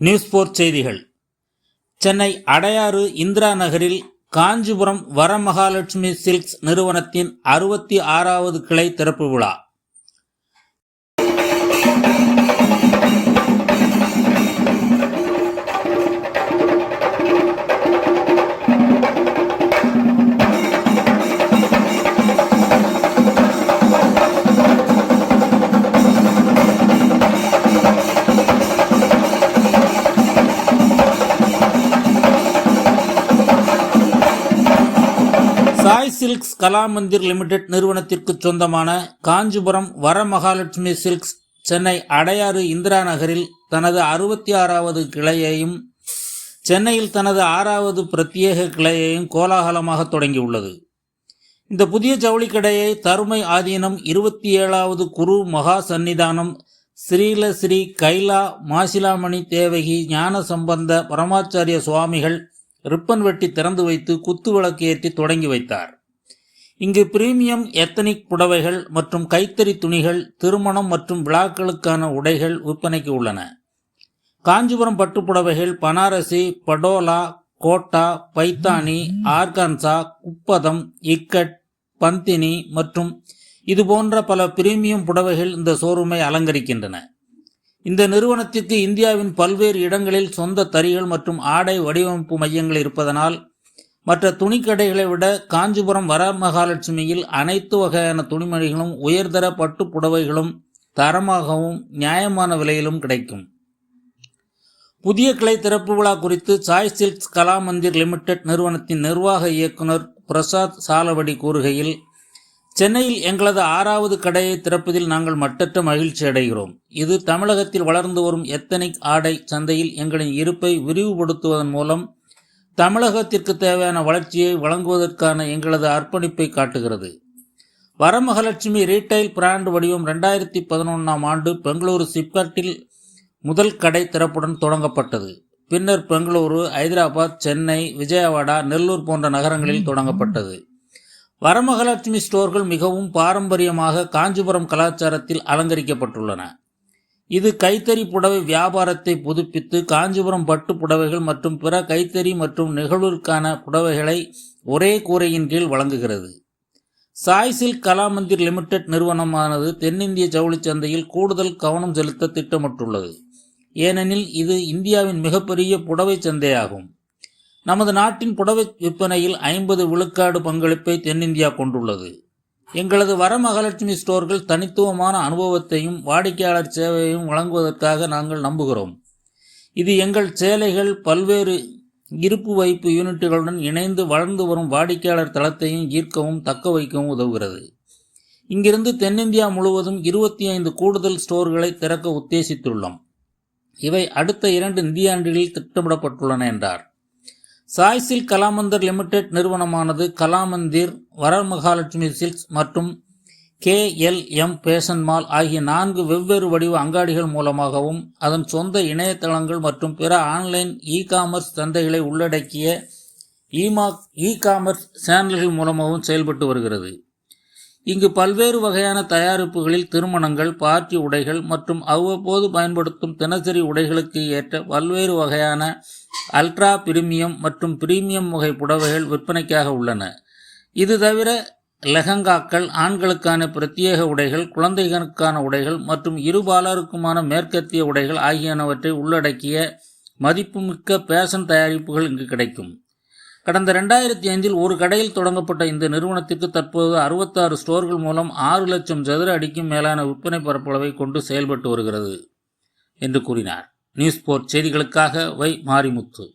News 4 செய்திகள். சென்னை அடையாறு இந்திரா நகரில் Kanchipuram Varamahalakshmi silks நிறுவனத்தின் 66வது கிளை திறப்பு விழா. சாய் சில்க்ஸ் கலா மந்திர் லிமிடெட் நிறுவனத்திற்கு சொந்தமான காஞ்சிபுரம் வரமகாலட்சுமி சில்க்ஸ் சென்னை அடையாறு இந்திரா நகரில் தனது 66வது கிளையையும் சென்னையில் தனது 6வது பிரத்யேக கிளையையும் கோலாகலமாக தொடங்கியுள்ளது. இந்த புதிய ஜவுளிக்கடையை தருமை ஆதீனம் 27வது குரு மகா சந்நிதானம் ஸ்ரீலஸ்ரீ கைலா மாசிலாமணி தேவகி ஞான சம்பந்த பரமாச்சாரிய சுவாமிகள் ரிப்பன் வெட்டி திறந்து வைத்து குத்து விளக்கு ஏற்றி தொடங்கி வைத்தார். இங்கு பிரீமியம் எத்தனிக் புடவைகள் மற்றும் கைத்தறி துணிகள், திருமணம் மற்றும் விழாக்களுக்கான உடைகள் விற்பனைக்கு உள்ளன. காஞ்சிபுரம் பட்டுப்புடவைகள், பனாரசி, படோலா, கோட்டா, பைத்தானி, ஆர்கான்சா, குப்பதம், இக்கட், பந்தினி மற்றும் இதுபோன்ற பல பிரீமியம் புடவைகள் இந்த ஷோரூமை அலங்கரிக்கின்றன. இந்த நிறுவனத்திற்கு இந்தியாவின் பல்வேறு இடங்களில் சொந்த தறிகள் மற்றும் ஆடை வடிவமைப்பு மையங்கள் இருப்பதனால் மற்ற துணிக்கடைகளை விட காஞ்சிபுரம் வரமகாலட்சுமியில் அனைத்து வகையான துணிமணிகளும் உயர்தர பட்டு புடவைகளும் தரமாகவும் நியாயமான விலையிலும் கிடைக்கும். புதிய கிளை திறப்பு விழா குறித்து சாய் சில்க்ஸ் கலா மந்திர் லிமிடெட் நிறுவனத்தின் நிர்வாக இயக்குனர் பிரசாத் சாலவடி கூறுகையில், சென்னையில் எங்களது 6வது கடையை திறப்பதில் நாங்கள் மட்டற்ற மகிழ்ச்சி அடைகிறோம். இது தமிழகத்தில் வளர்ந்து வரும் எத்தனிக் ஆடை சந்தையில் எங்களின் இருப்பை விரிவுபடுத்துவதன் மூலம் தமிழகத்திற்கு தேவையான வளர்ச்சியை வழங்குவதற்கான எங்களது அர்ப்பணிப்பை காட்டுகிறது. வரமகாலட்சுமி ரீட்டைல் பிராண்ட் வடிவம் 2011ஆம் ஆண்டு பெங்களூரு சிப்காட்டில் முதல் கடை திறப்புடன் தொடங்கப்பட்டது. பின்னர் பெங்களூரு, ஐதராபாத், சென்னை, விஜயவாடா, நெல்லூர் போன்ற நகரங்களில் தொடங்கப்பட்டது. வரமகாலட்சுமி ஸ்டோர்கள் மிகவும் பாரம்பரியமாக காஞ்சிபுரம் கலாச்சாரத்தில் அலங்கரிக்கப்பட்டுள்ளன. இது கைத்தறி புடவை வியாபாரத்தை புதுப்பித்து காஞ்சிபுரம் பட்டு புடவைகள் மற்றும் பிற கைத்தறி மற்றும் நிகழ்விற்கான புடவைகளை ஒரே கூரையின் கீழ் வழங்குகிறது. சாய் சில்க் கலா மந்திர் லிமிடெட் நிறுவனமானது தென்னிந்திய ஜவுளி சந்தையில் கூடுதல் கவனம் செலுத்த திட்டமிட்டுள்ளது. ஏனெனில் இது இந்தியாவின் மிகப்பெரிய புடவை சந்தையாகும். நமது நாட்டின் புடவை விற்பனையில் 50 விழுக்காடு பங்களிப்பை தென்னிந்தியா கொண்டுள்ளது. எங்களது வரமகாலட்சுமி ஸ்டோர்கள் தனித்துவமான அனுபவத்தையும் வாடிக்கையாளர் சேவையையும் வழங்குவதற்காக நாங்கள் நம்புகிறோம். இது எங்கள் சேலைகள் பல்வேறு இருப்பு வைப்பு யூனிட்டுகளுடன் இணைந்து வளர்ந்து வரும் வாடிக்கையாளர் தளத்தையும் ஈர்க்கவும் தக்க வைக்கவும் உதவுகிறது. இங்கிருந்து தென்னிந்தியா முழுவதும் 25 கூடுதல் ஸ்டோர்களை திறக்க உத்தேசித்துள்ளோம். இவை அடுத்த 2 நிதியாண்டுகளில் திட்டமிடப்பட்டுள்ளன என்றார். சாய் சில்க் கலா மந்திர் லிமிடெட் நிறுவனமானது கலா மந்திர், வரமகாலட்சுமி சில்க்ஸ் மற்றும் KLM ஃபேஷன் மால் ஆகிய 4 வெவ்வேறு வடிவ அங்காடிகள் மூலமாகவும் அதன் சொந்த இணையதளங்கள் மற்றும் பிற ஆன்லைன் இ-காமர்ஸ் சந்தைகளை உள்ளடக்கிய இ-காமர்ஸ் சேனல்கள் மூலமாகவும் செயல்பட்டு வருகிறது. இங்கு பல்வேறு வகையான தயாரிப்புகளில் திருமணங்கள், பார்ட்டி உடைகள் மற்றும் அவ்வப்போது பயன்படுத்தும் தினசரி உடைகளுக்கு ஏற்ற பல்வேறு வகையான அல்ட்ரா பிரீமியம் மற்றும் பிரீமியம் வகை புடவைகள் விற்பனைக்காக உள்ளன. இது தவிர லெஹங்காக்கள், ஆண்களுக்கான பிரத்யேக உடைகள், குழந்தைகளுக்கான உடைகள் மற்றும் இருபாலருக்குமான மேற்கத்திய உடைகள் ஆகியனவற்றை உள்ளடக்கிய மதிப்புமிக்க பேஷன் தயாரிப்புகள் இங்கு கிடைக்கும். கடந்த 2005இல் ஒரு கடையில் தொடங்கப்பட்ட இந்த நிறுவனத்திற்கு தற்போது 66 ஸ்டோர்கள் மூலம் 6 லட்சம் சதுர அடிக்கும் மேலான விற்பனை பரப்பளவை கொண்டு செயல்பட்டு வருகிறது என்று கூறினார். நியூஸ் 4 செய்திகளுக்காக வை மாரிமுத்து.